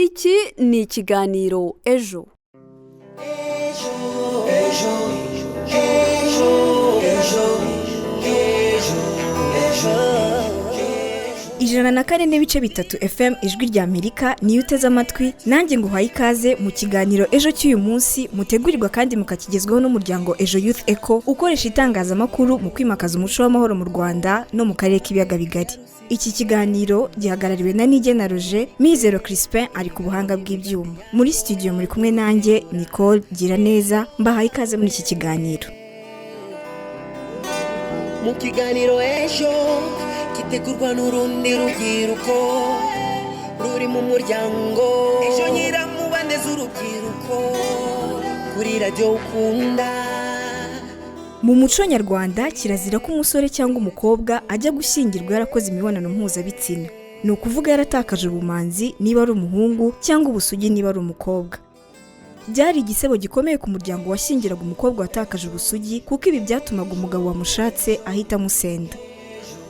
Iki ni ikiganiro ejo. Ijana na kane n'ibice bitatu FM ijwi rya Amerika niyo uteze amatwi, nanjye nguhaye ikaze mu kiganiro ejo cy'uyu munsi mutegurirwa kandi mukakigezwaho n'umuryango Ejo Youth Eco ukoresha itangazamakuru mu kwimakaza umuco w'amahoro mu Rwanda no mu karere k'ibiyaga bigari. Iki kiganiro gihagarariwe na Nigena Roger, Mizero Crispin ari ku buhanga bw'ibyuma. Muri studio muri kumwe nanjye Nicole Giraneza, mbahaye ikaze muri iki kiganiro. Mu kiganiro ejo gitegurwa n'urundi rubyiruko ruri mu muryango ejo nyiramubande z'urubyiruko kuri radio ukunda. Mu muco nyarwanda kirazira ko umusore cyangwa umukobwa ajya gushyingirwa yarakoze imibonano mpuzabitsina. Ni ukuvuga yaratakaje ubumanzi niba ari umuhungu cyangwa ubusugi niba ari umukobwa. Byari igisebo gikomeye ku muryango washyingiraga umukobwa watakaje ubusugi, kuko ibi byatumaga umugabo wamushatse ahita amusenda.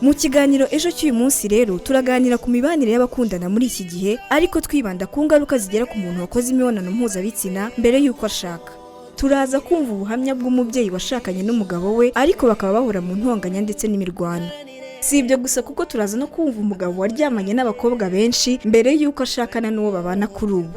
Mu kiganiro ejo cy'uyu munsi rero turaganira ku mibanire y'abakundana muri iki gihe, ariko twibanda ku ngaruka zigera ku muntu wakoze imibonano mpuzabitsina mbere y'uko ashaka. Turaza kumva ubuhamya bw'umubyeyi washakanye n'umugabo we, ariko bakaba bahura mu ntonganya ndetse n'imirwano. Si ibyo gusa, kuko turaza no kumva umugabo waryamanye n'abakobwa benshi mbere y'uko ashakana n'uwo babana kuri ubu.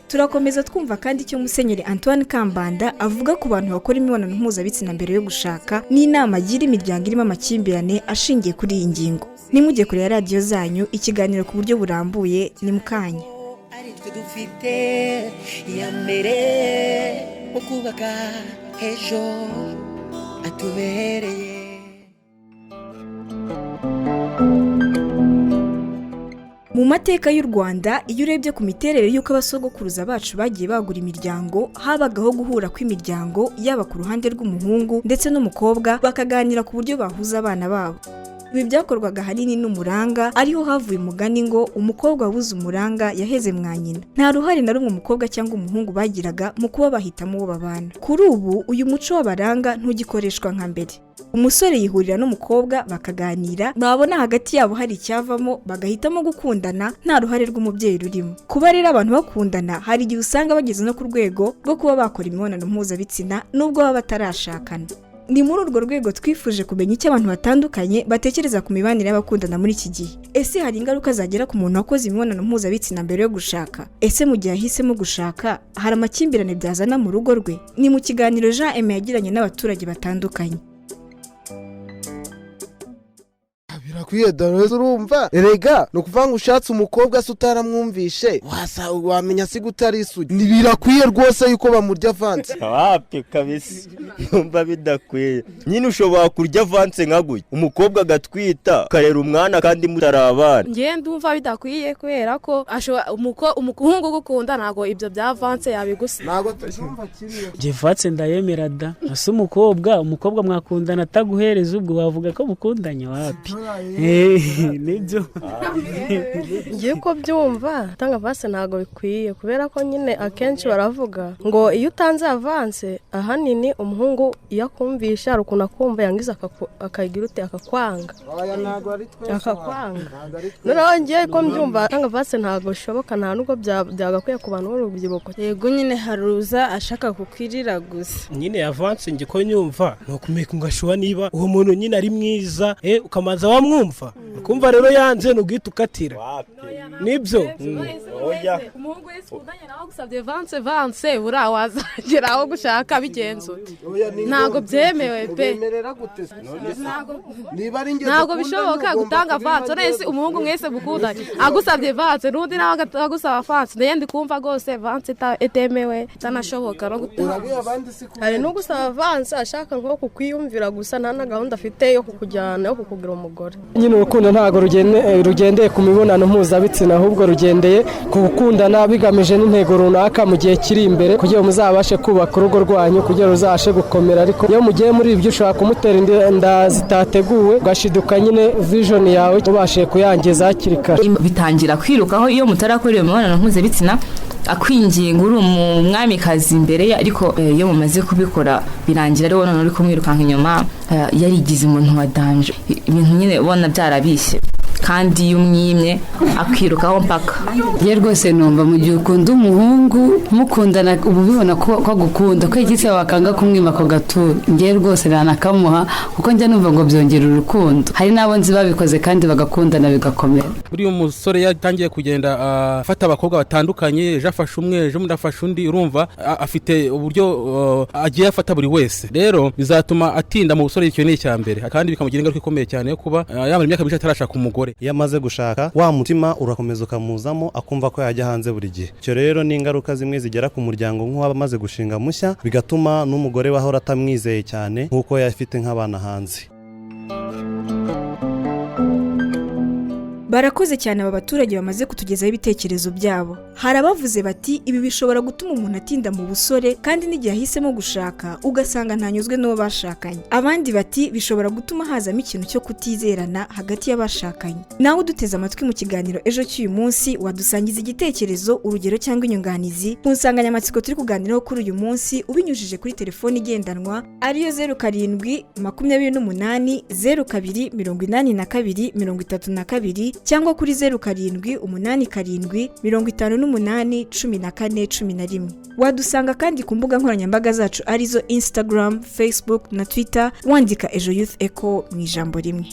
Turakomeza twumva kandi icyo Musenyeri Antoine Kambanda avuga ku bantu bakora imibonano mpuzabitsina mbere yo gushaka, n'inama agira imiryango irimo amakimbirane ashingiye kuri iyi ngingo. Nimujye kure ya radiyo zanyu, ikiganiro ku buryo burambuye ni mukanya. Ari twe dufite iya mbere mu kubaka ejo atubereye. Mu mateka y'u Rwanda, iyo urebye ku miterere y'uko abasogokuruza bacu bagiye bagura imiryango, habagaho guhura kw'imiryango yaba ku ruhande rw'umuhungu ndetse n'umukobwa, bakaganira ku buryo bahuza abana babo. Ibi byakorwaga ahanini n'umuranga, ariho havuye umugani ngo umukobwa wabuze umuranga yaheze mwa nyina. Nta ruhare na rumwe umukobwa cyangwa umuhungu bagiraga mu kuba bahitamo uwo babana. Kuri ubu uyu muco w'abaranga ntugikoreshwa nka mbere. Umusore yihurira n'umukobwa bakaganira, babona hagati yabo hari icyavamo bagahitamo gukundana, nta ruhare rw'umubyeyi rurimo. Kuba rero abantu bakundana, hari igihe usanga bageze no ku rwego rwo kuba bakora imibonano mpuzabitsina nubwo baba batarashakana. Ni muri urwo rwego twifuje kumenya icyo abantu batandukanye batekereza ku mibanire y'abakundana muri iki gihe. Ese hari ingaruka zagera ku muntu wakoze imibonano mpuzabitsina mbere yo gushaka? Ese mu gihe ahisemo gushaka hari amakimbirane byazana mu rugo rwe? Ni mu kiganiro Jean Aime yagiranye n'abaturage batandukanye. Birakwiye Darose, urumva erega no kuvanga ushatse umukobwa se utaramwumvishe wasa wamenya si gutari isugi. Nibirakwiye rwose yuko bamurya avance. Wapi kabisa, numva bidakwiye. Nyine ushobora kurya avance nkaguye umukobwa gatwita karera umwana kandi mutarabana. Ngiye ndumva bidakwiye kubera ko umuhungu gukunda nago ibyo bya avance yabigusa. Nago tumva kiriyo. Jivatse ndayemera da. Ase umukobwa mwakundana ataguhereza ubwo wavuga ko mukundanye wapi? Nibyo. Ngiye ko byumva tanga avance ntago bikwiye, kubera ko nyine akenshi baravuga ngo iyo utanze avance ahanini umuhungu yakumvisha rukuna kumva yangiza akayigira ute akakwanga. Oya ntago ari twese. Akakwanga. None ngiye ko mbyumva tanga avance ntago bishoboka, nta nubwo byagakwiye ku bantu b'urubyiruko. Yego nyine haruza ashaka kukwirira gusa. Nyine avance ngi ko nyumva no kumeka ngashuwa niba uwo muntu nyine ari mwiza ukamaza wamwumva kumva rero yanze no gwita ukatira. Nibyo oya umuhungu wese udanye nawe gusabye avance bura wazageraho gushaka bigenzo. Ntago byemewe pe. Ntago bishoboka gutanga avance. Nese umuhungu mwese mukundanye agusabye avance n'undi nawe agusaba avance, ndende kumva gose avance etemewe tanashoboka no gutanga. Hari no gusaba avance ashaka nko kukwiyumvira gusa, nta na gahunda afite yo kukujyana yo kukugira umugore. Nyine urukundo ntago rugendeye ku mibonano mpuzabitsina, ahubwo rugendeye ku gukundana bigamije n'intego runaka mu gihe kiri imbere, kugira muzabashe kubaka urugo rwanyu, kugira ruzashe gukomera. Ariko iyo mugiye muri ibyo ushaka kumutera inda zitateguwe, ugashiduka nyine vision yawe ubashe kuyangiza hakiri kare. Bitangira kwirukaho iyo mutarakora imibonano mpuzabitsina, akwinginga uri umwamikazi imbere ye, ariko iyo mumaze kubikora birangira ari wowe uri kumwirukanka inyuma, yarigize umuntu wa danger. Ibintu nyine ubona byarabishye. kandi iyo umwimye akwirukaho mpaka. Ye rwose numva mu gihe ukunda umuhungu mukundana ubu bibona ko agukunda ko igise wakanga kumwima ko gatura ngiye rwose ranakamuha kuko njya numva ngo byongera urukundo. Hari nabo nzi babikoze kandi bagakundana bigakomera. Buri umusore yatangiye kugenda afata abakobwa batandukanye, ejo afashe umwe, ejo mudafashe undi, urumva afite uburyo agiye afata buri wese. Rero bizatuma atinda mu busore, icyo ni icyambere kandi bikamugira ingaruka ikomeye cyane yo kuba yamara imyaka myinshi atarashaka umugore. Iyo amaze gushaka wa mutima urakomeza ukamuzamo akumva ko yajya hanze buri gihe. Icyo rero ni ingaruka zimwe zigera ku muryango nk'uwaba amaze gushinga mushya, bigatuma n'umugore wahora atamwizeye cyane nk'uko yafite nk'abana hanze. Barakoze cyane aba baturage bamaze kutugezaho ibitekerezo byabo. Hari abavuze bati ibi bishobora gutuma umuntu atinda mu busore kandi n'igihe ahisemo gushaka ugasanga ntanyuzwe n'uwo bashakanye. Abandi bati bishobora gutuma hazamo ikintu cyo kutizerana hagati y'abashakanye. Nawe uduteze amatwi mu kiganiro ejo cy'uyu munsi wadusangiza igitekerezo, urugero cyangwa inyunganizi ku nsanganyamatsiko turi kuganiraho kuri uyu munsi ubinyujije kuri telefoni igendanwa ariyo 07 28 02 82 32 cyangwa kuri 0787581411. Wadusanga kandi ku mbuga nkoranyambaga zacu arizo Instagram, Facebook na Twitter wandika Ejo Youth Echo mu ijambo rimwe.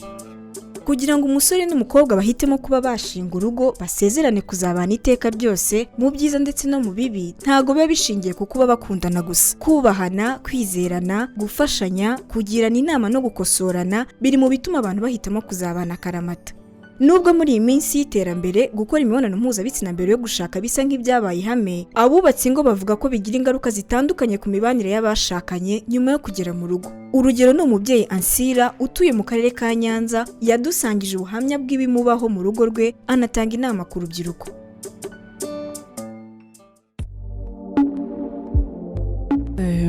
Kugira ngo umusore n'umukobwa bahitemo kuba bashinga urugo basezerane kuzabana iteka ryose mu byiza ndetse no mu bibi, ntago biba bishingiye ku kuba bakundana gusa. Kubahana, kwizerana, gufashanya, kugirana inama no gukosorana biri mu bituma abantu bahitamo kuzabana karamata. Nubwo muri iyi minsi y'iterambere gukora imibonano mpuzabitsina mbere yo gushaka bisa nk'ibyabaye ihame, abubatsi ngo bavuga ko bigira ingaruka zitandukanye ku mibanire y'abashakanye nyuma yo kugera mu rugo. Urugero ni umubyeyi Ansira utuye mu karere ka Nyanza yadusangije ubuhamya bw'ibimubaho mu rugo rwe, anatanga inama ku rubyiruko.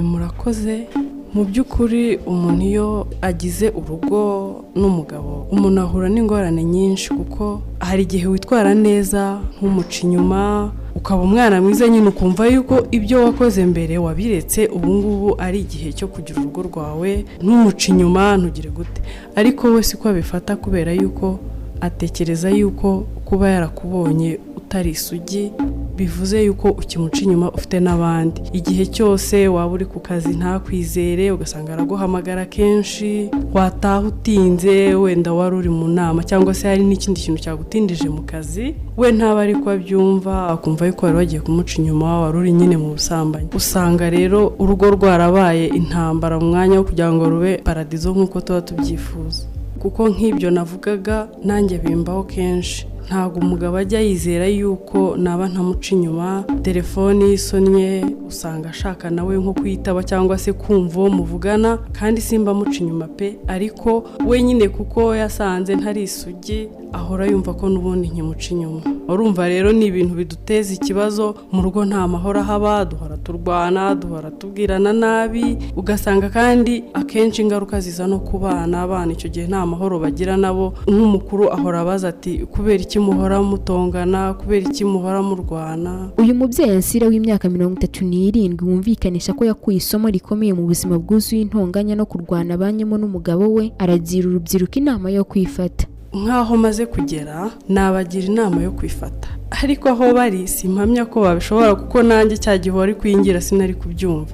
Murakoze. Mu by'ukuri umuntu iyo agize urugo n'umugabo umuntu ahura n'ingorane nyinshi kuko hari igihe witwara neza nk'umuca inyuma ukaba umwana mwiza nyine ukumva yuko ibyo wakoze mbere wabiretse, ubu ngubu ari igihe cyo kugira urugo rwawe ntumuca inyuma ntugire gute, ariko we siko abifata kubera yuko atekereza yuko kuba yarakubonye utari isugi bivuze yuko ukimuca inyuma ufite n'abandi. Igihe cyose waba uri ku kazi ntakwizere ugasanga araguhamagara kenshi, wataha utinze wenda wari uri mu nama cyangwa se hari n'ikindi kintu cyagutindije mu kazi, we ntaba ari ko abyumva akumva yuko wari wagiye kumuca inyuma, wari uri nyine mu busambanyi. Usanga rero urugo rwarabaye intambara mu mwanya wo kugira ngo rube paradizo nk'uko tuba tubyifuza. Kuko nk'ibyo navugaga nanjye bimbaho kenshi, ntabwo umugabo ajya yizera yuko naba ntamuca inyuma, telefoni y'isonye usanga ashaka nawe nko kwitaba cyangwa se kumva uwo muvugana kandi simba muca inyuma pe, ariko we nyine kuko yasanze ntari isugi ahora yumva ko n'ubundi nkimuca inyuma. Urumva rero ni ibintu biduteza ikibazo mu rugo, nta mahoro haba, duhora turwana, duhora tubwirana nabi, ugasanga kandi akenshi ingaruka ziza no ku bana. Abana icyo gihe nta mahoro bagira nabo, nk'umukuru ahora abaza ati kubera iki muhora mutongana, kubera iki muhora murwana. Uyu mubyeyi Ansira w'imyaka 37 wumvikanisha ko yakuye isomo rikomeye mu buzima bwuzuye intonganya no kurwana abanyemo n'umugabo we, aragira urubyiruko inama yo kwifata. Nk'aho maze kugera nabagira inama yo kwifata, ariko aho bari simpamya ko babishobora kuko nanjye cyagihe wari kwingira sinari kubyumva,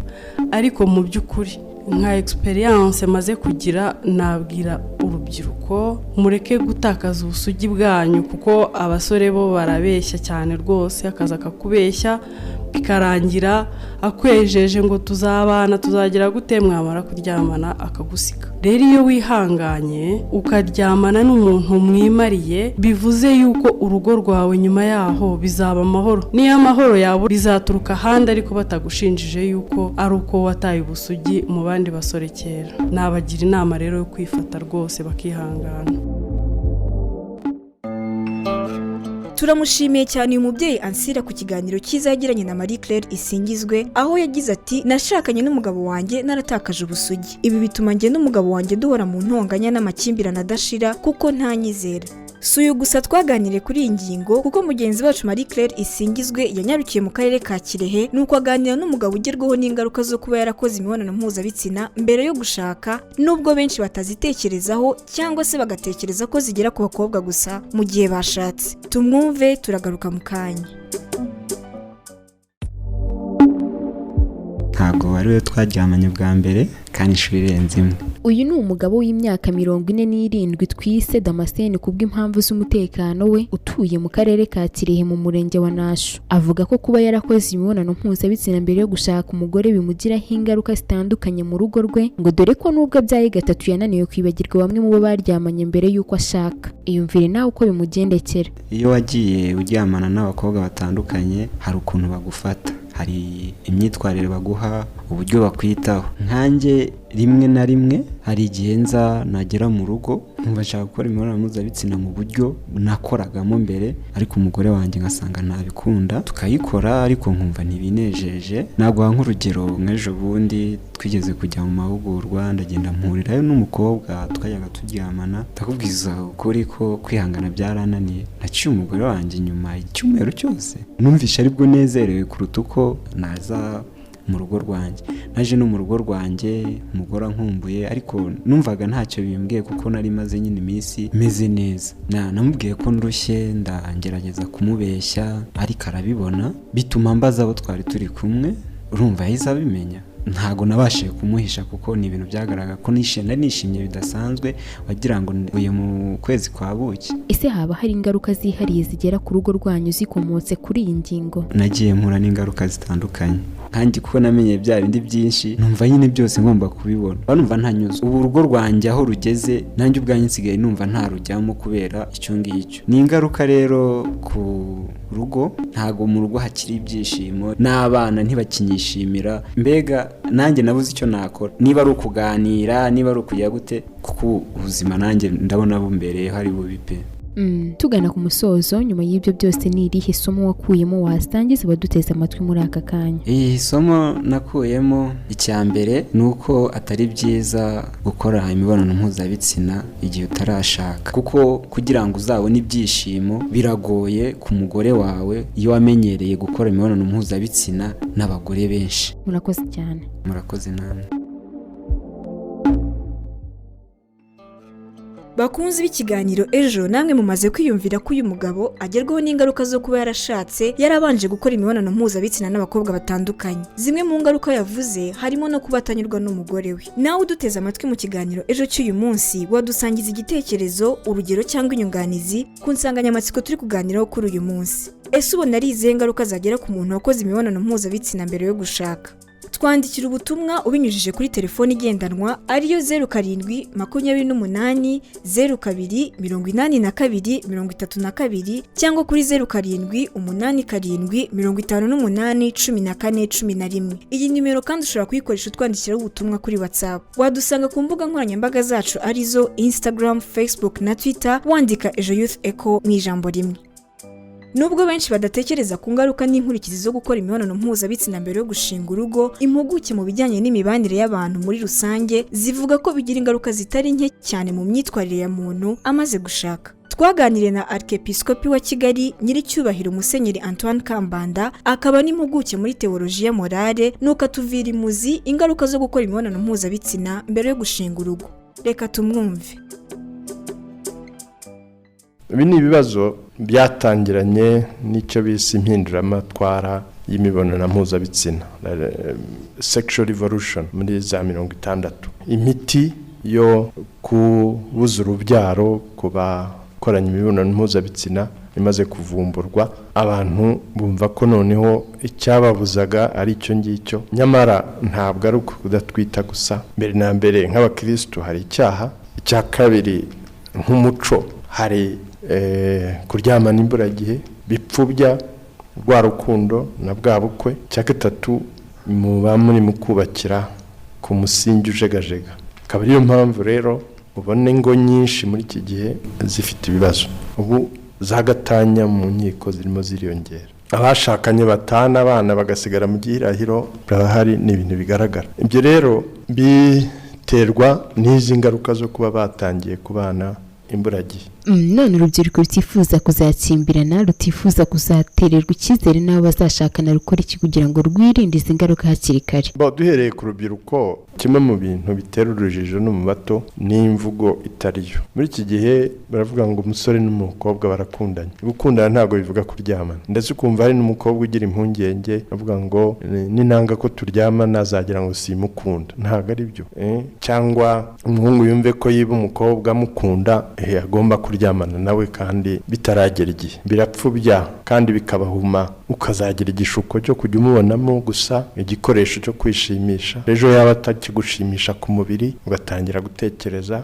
ariko mu by'ukuri nka experience maze kugira nabwira urubyiruko mureke gutakaza ubusugi bwanyu, kuko abasore bo barabeshya cyane rwose, akaza akakubeshya bikarangira akwejeje ngo tuzabana tuzagira gute, mwamara kuryamana akagusiga. Rero iyo wihanganye ukaryamana n'umuntu mwimariye bivuze yuko urugo rwawe nyuma yaho bizaba amahoro, niyo amahoro yawe bizaturuka ahandi ariko batagushinjije yuko ari uko wataye ubusugi mu bandi basore kera. Nabagira inama rero yo kwifata rwose bakihangana. Turamushimiye cyane uyu mubyeyi Ansira ku kiganiro cyiza yagiranye na Marie Claire Isingizwe, aho yagize ati nashakanye n'umugabo wanjye naratakaje ubusugi, ibi bituma njye n'umugabo wanjye duhora mu ntonganya n'amakimbirane adashira kuko ntanyizera. si uyu gusa twaganiriye kuri iyi ngingo kuko mugenzi wacu Marie Claire Isingizwe yanyarukiye mu karere ka Kirehe nuko aganira n'umugabo ugerwaho n'ingaruka zo kuba yarakoze imibonano mpuzabitsina mbere yo gushaka, nubwo benshi batazitekerezaho cyangwa se bagatekereza ko zigera ku bakobwa gusa mu gihe bashatse. Tumwumve, turagaruka mu kanya. Ntabwo wari we twaryamanye bwa mbere kandi ishuri irenze imwe. Uyu ni umugabo w'imyaka 47 twise Damascene kubw'impamvu z'umutekano we, utuye mu karere ka Kirehe mu murenge wa Nasho. Avuga ko kuba yarakoze imibonano mpuzabitsina mbere yo gushaka umugore bimugiraho ingaruka zitandukanye mu rugo rwe, ngo dore ko nubwo abyaye gatatu yananiwe kwibagirwa bamwe mu bo baryamanye mbere y'uko ashaka. Iyumvire nawe uko bimugendekera. Iyo wagiye uryamana n'abakobwa batandukanye hari ukuntu bagufata, hari imyitwarire baguha, uburyo bakwitaho. Nkanjye rimwe na rimwe hari igihe nza nagera mu rugo nkumva nshaka gukora imibonano mpuzabitsina mu buryo nakoragamo mbere, ariko umugore wanjye ngasanga ntabikunda, tukayikora ariko nkumva ntibinejeje. Naguha nk'urugero, nk'ejo bundi twigeze kujya mu mahugurwa, ndagenda mpurirayo n'umukobwa twajyaga turyamana, ndakubwiza ukuri ko kwihangana byarananiye. Naciye umugore wanjye nyuma icyumweru cyose, numvishe aribwo nezerewe kuruta uko naza mu rugo rwanjye. Naje no mu rugo rwanjye umugore nkumbuye, ariko numvaga ntacyo bimbwiye kuko nari maze nyine iminsi meze neza. Namubwiye ko ndushye, ndangerageza kumubeshya ariko arabibona, bituma mbaza abo twari turi kumwe. Urumva yahise abimenya. Ntago nabashije kumuhisha kuko ni ibintu byagaragara ko nishimye bidasanzwe, wagira ngo uye mu kwezi kwa buki. Ese haba hari ingaruka zihariye zigera ku rugo rwanyu zikomotse kuri iyi ngingo? Nagiye mpura n'ingaruka zitandukanye kandi kuko namenye bya bindi byinshi, numva nyine byose ngomba kubibona. Numva ntanyuzwe. Ubu rugo rwanjye aho rugeze, nanjye ubwanjye nsigaye numva ntarujyamo kubera icyo ngicyo. Ni ingaruka rero ku rugo, ntago mu rugo hakiri ibyishimo, n'abana ntibakinyishimira. Mbega nanjye nabuze icyo nakora, niba ari ukuganira, niba ari ukujya gute, kuko ubuzima nanjye ndabona bumbere hari bubi pe. Tugana ku musozo, nyuma y'ibyo byose ni irihe somo wakuyemo wasangiza abaduteze amatwi muri aka kanya? Somo nakuyemo, icya mbere ni uko atari byiza gukora imibonano mpuzabitsina igihe utarashaka, kuko kugira ngo uzabone ibyishimo biragoye ku mugore wawe iyo wamenyereye gukora imibonano mpuzabitsina n'abagore benshi. Murakoze cyane. Murakoze namwe. Bakunze b'ikiganiro ejo, namwe mumaze kwiyumvira ko uyu mugabo agerwaho n'ingaruka zo kuba yarashatse yarabanje gukora imibonano mpuzabitsina n'abakobwa batandukanye. Zimwe mu ngaruka yavuze harimo no kuba atanyurwa n'umugore we. Nawe uduteze amatwi mu kiganiro ejo cy'uyu munsi, wadusangiza igitekerezo, urugero cyangwa inyunganizi ku nsanganyamatsiko turi kuganiraho kuri uyu munsi. Ese ubona ari izihe ngaruka zagera ku muntu wakoze imibonano mpuzabitsina mbere yo gushaka? Twandikira ubutumwa ubinyujije kuri telefoni igendanwa ariyo 07 28 02 82 32 cyangwa kuri 07 87 58 14 11. Iyi nimero kandi ushobora kuyikoresha utwandikiraho ubutumwa kuri WhatsApp. Wadusanga ku mbuga nkoranyambaga zacu arizo Instagram, Facebook na Twitter, wandika Ejo Youth Echo mu ijambo rimwe. Nubwo benshi badatekereza ku ngaruka n'inkurikizi zo gukora imibonano mpuzabitsina mbere yo gushinga urugo, impuguke mu bijyanye n'imibanire y'abantu muri rusange zivuga ko bigira ingaruka zitari nke cyane mu myitwarire ya muntu amaze gushaka. Twaganiriye na Arkepiskopi wa Kigali Nyiricyubahiro Musenyeri Antoine Kambanda, akaba n'impuguke muri teolojiya morale, nuko atuvira imuzi ingaruka zo gukora imibonano mpuzabitsina mbere yo gushinga urugo. Reka tumwumve. Ibi ni ibibazo byatangiranye n'icyo bise impinduramatwara y'imibonano mpuzabitsina, sexual revolution muri za 60. Imiti yo kubuza urubyaro ku bakoranye imibonano mpuzabitsina imaze kuvumburwa, abantu bumva ko noneho icyababuzaga ari icyo ngicyo. Nyamara ntabwo ari ukudatwita gusa. Mbere na mbere nk'abakristo hari icyaha. Icya kabiri nk'umuco hari kuryamana imburagihe bipfubya rwa rukundo na bwa bukwe. Icya gatatu muba muri mu kubakira ku musingi ujegajega. Akaba ariyo mpamvu rero ubona ingo nyinshi muri iki gihe zifite ibibazo. Ubu zagatanya mu nkiko zirimo ziriyongera. Abashakanye batana abana bagasigara mu gihirahiro barahari, ni ibintu bigaragara. Ibyo rero biterwa n'izi ngaruka zo kuba batangiye kubana imburagihe. none urubyiruko rutifuza kuzakimbirana rutifuza kuzatererwa icyizere n'abo bazashakana rukora iki kugira ngo rwirinde izi ngaruka hakiri kare? Duhereye ku rubyiruko, kimwe mu bintu bitera urujijo no mu bato ni imvugo itariyo. Muri iki gihe baravuga ngo umusore n'umukobwa barakundanye. Gukundana ntabwo bivuga kuryamana, ndetse ukumva hari n'umukobwa ugira impungenge avuga ngo ninanga ko turyamana azagira ngo simukunda. Ntabwo ari byo. Cyangwa umuhungu yumve ko yiba umukobwa amukunda agomba kuryamana nawe kandi bitaragera igihe. Birapfubya kandi bikabahuma, ukazagira igishuko cyo kujya umubonamo gusa igikoresho cyo kwishimisha. Ejo yaba atakigushimisha ku mubiri ugatangira gutekereza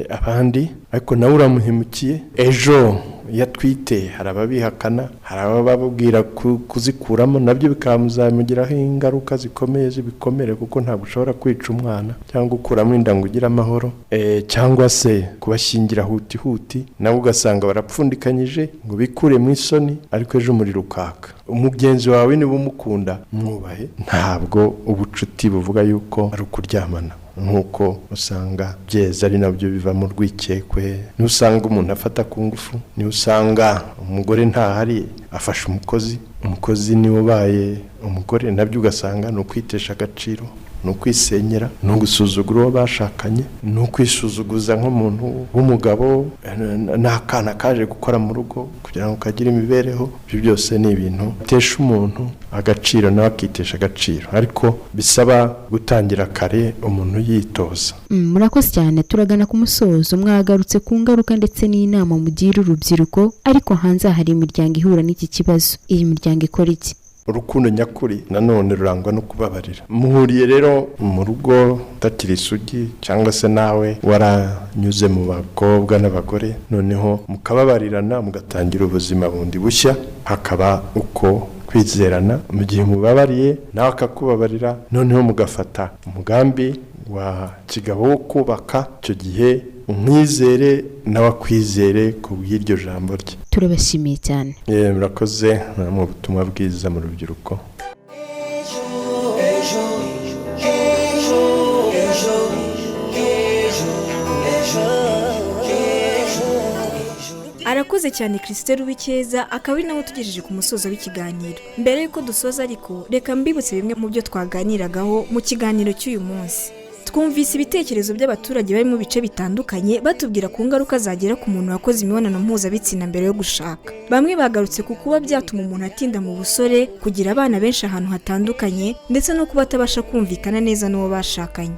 abandi, ariko nawe uramuhemukiye. Ejo yatwite hari ababihakana, hari abababwira kuzikuramo, nabyo bikamuzamugiraho ingaruka zikomeye z'ibikomere, kuko ntabwo ushobora kwica umwana cyangwa gukuramo inda ngo ugire amahoro, cyangwa se kubashyingira huti nawe ugasanga barapfundikanyije ngo bikure mu isoni, ariko ejo umuriro ukaka. Umugenzi wawe niba umukunda mwubahe, ntabwo ubucuti buvuga yuko ari ukuryamana nk'uko usanga byeza ari nabyo biva mu rwikekwe. Niho usanga umuntu afata ku ngufu, niho usanga umugore ntahari afasha umukozi niwe ubaye umugore, nabyo ugasanga ni ukwitesha agaciro, ni ukwisenyera, ni ugusuzugura uwo bashakanye, ni ukwisuzuguza nk'umuntu w'umugabo n'akana kaje gukora mu rugo kugira ngo kagire imibereho. Ibyo byose ni ibintu bitesha umuntu agaciro nawe akitesha agaciro, ariko bisaba gutangira kare umuntu yitoza. Murakoze cyane, turagana ku musozo. Mwagarutse ku ngaruka ndetse n'inama mugira urubyiruko, ariko hanze hari imiryango ihura n'iki kibazo. Iyi miryango ikora iki? Urukundo nyakuri nanone rurangwa no kubabarira. Muhuriye rero mu rugo utakiri isugi, cyangwa se nawe waranyuze mu bakobwa n'abagore, noneho mukababarirana mugatangira ubuzima bundi bushya, hakaba uko kwizerana. Mu gihe mubabariye nawe akakubabarira, noneho mugafata umugambi wa kigabo wo kubaka, icyo gihe umwizere nawe akwizere ku bw'iryo jambo rye. Turabashimiye cyane. Murakoze mu butumwa bwiza mu rubyiruko. Arakoze cyane Christelle Uwikeza, akaba ari nawe tugejeje ku musozo w'ikiganiro. Mbere yuko dusoza ariko reka mbibutse bimwe mu byo twaganiragaho mu kiganiro cy'uyu munsi. Twumvise ibitekerezo by'abaturage bari mu bice bitandukanye batubwira ku ngaruka zagera ku muntu wakoze imibonano mpuzabitsina mbere yo gushaka. Bamwe bagarutse ku kuba byatuma umuntu atinda mu busore, kugira abana benshi ahantu hatandukanye, ndetse no kuba atabasha kumvikana neza n'uwo bashakanye.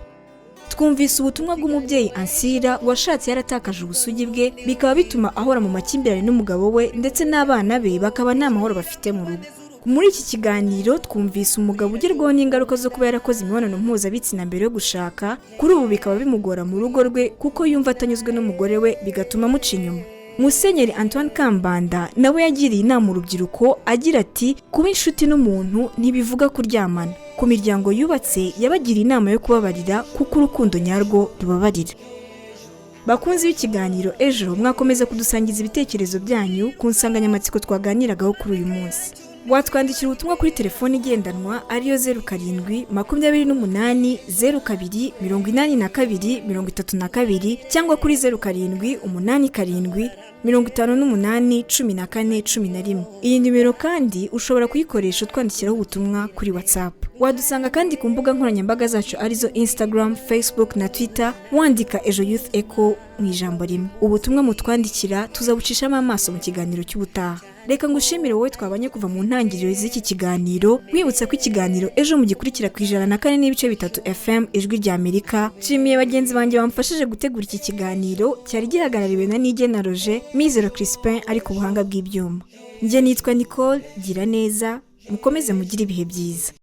Twumvise ubutumwa bw'umubyeyi Ansira washatse yaratakaje ubusugi bwe, bikaba bituma ahora mu makimbirane n'umugabo we, ndetse n'abana be bakaba nta mahoro bafite mu rugo. Muri iki kiganiro twumvise umugabo ugerwaho n'ingaruka zo kuba yarakoze imibonano mpuzabitsina mbere yo gushaka, kuri ubu bikaba bimugora mu rugo rwe kuko yumva atanyuzwe n'umugore we, bigatuma amuca inyuma. Musenyeri Antoine Kambanda nawe yagiriye inama urubyiruko agira ati, kuba inshuti n'umuntu ntibivuga kuryamana. Ku miryango yubatse yabagiriye inama yo kubabarira kuko urukundo nyarwo rubabarira. Bakunzi b'ikiganiro ejo, mwakomeza kudusangiza ibitekerezo byanyu ku nsanganyamatsiko twaganiragaho kuri uyu munsi. Watwandikira ubutumwa kuri telefoni igendanwa ariyo 07 28 02 82 32 cyangwa kuri 07 87 58 14 11. Iyi nimero kandi ushobora kuyikoresha utwandikiraho ubutumwa kuri WhatsApp. Wadusanga kandi ku mbuga nkoranyambaga zacu arizo Instagram, Facebook na Twitter, wandika Ejo Youth Echo mu ijambo rimwe. Ubutumwa mutwandikira tuzabucishamo amaso mu kiganiro cy'ubutaha. Reka ngushimire wowe twabanye kuva mu ntangiriro z'iki kiganiro, wibutsa ko ikiganiro ejo mugikurikira ku 104.3 FM ijwi rya Amerika. Nshimiye bagenzi banjye bamfashije gutegura iki kiganiro, cyari gihagarariwe na Nige na Roger, Mizero Crispin ari ku buhanga bw'ibyuma. Nje nitwa Nicole, gira neza, mukomeze mugire ibihe byiza.